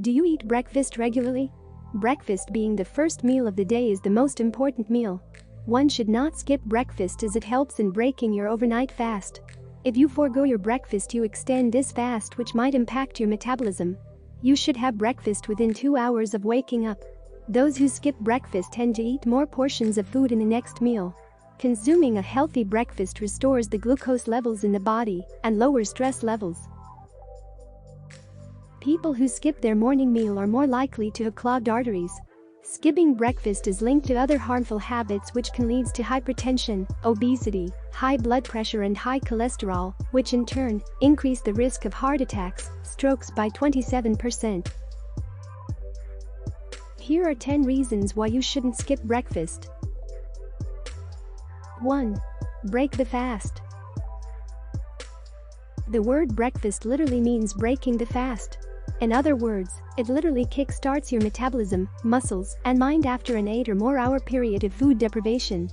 Do you eat breakfast regularly? Breakfast being the first meal of the day is the most important meal. One should not skip breakfast as it helps in breaking your overnight fast. If you forego your breakfast, you extend this fast, which might impact your metabolism. You should have breakfast within 2 hours of waking up. Those who skip breakfast tend to eat more portions of food in the next meal. Consuming a healthy breakfast restores the glucose levels in the body and lowers stress levels. People who skip their morning meal are more likely to have clogged arteries. Skipping breakfast is linked to other harmful habits which can lead to hypertension, obesity, high blood pressure and high cholesterol, which in turn increase the risk of heart attacks, strokes by 27%. Here are 10 reasons why you shouldn't skip breakfast. 1. Break the fast. The word breakfast literally means breaking the fast. In other words, it literally kickstarts your metabolism, muscles, and mind after an 8 or more hour period of food deprivation.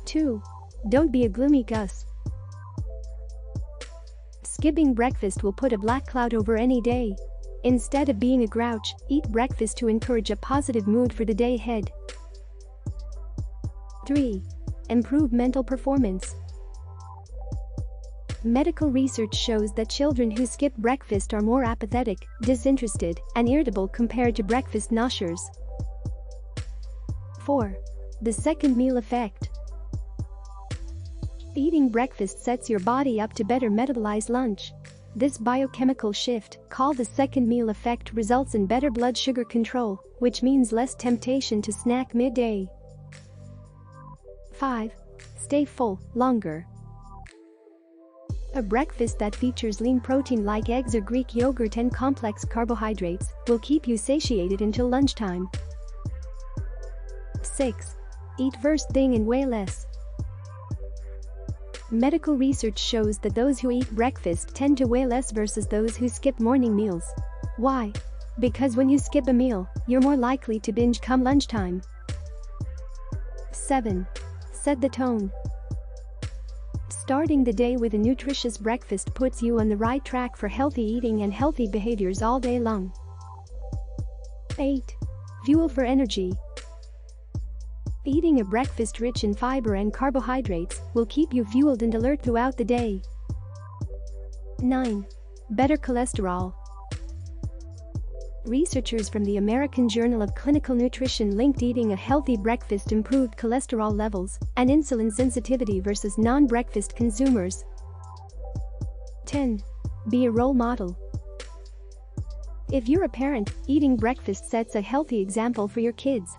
2. Don't be a gloomy Gus. Skipping breakfast will put a black cloud over any day. Instead of being a grouch, eat breakfast to encourage a positive mood for the day ahead. 3. Improve mental performance. Medical research shows that children who skip breakfast are more apathetic, disinterested, and irritable compared to breakfast noshers. 4. The second meal effect. Eating breakfast sets your body up to better metabolize lunch. This biochemical shift, called the second meal effect, results in better blood sugar control, which means less temptation to snack midday. 5. Stay full longer. A breakfast that features lean protein like eggs or Greek yogurt and complex carbohydrates will keep you satiated until lunchtime. 6. Eat first thing and weigh less. Medical research shows that those who eat breakfast tend to weigh less versus those who skip morning meals. Why? Because when you skip a meal, you're more likely to binge come lunchtime. 7. Set the tone. Starting the day with a nutritious breakfast puts you on the right track for healthy eating and healthy behaviors all day long. 8. Fuel for energy. Eating a breakfast rich in fiber and carbohydrates will keep you fueled and alert throughout the day. 9. Better cholesterol. Researchers from the American Journal of Clinical Nutrition linked eating a healthy breakfast improved cholesterol levels and insulin sensitivity versus non-breakfast consumers. 10. Be a role model. If you're a parent, eating breakfast sets a healthy example for your kids.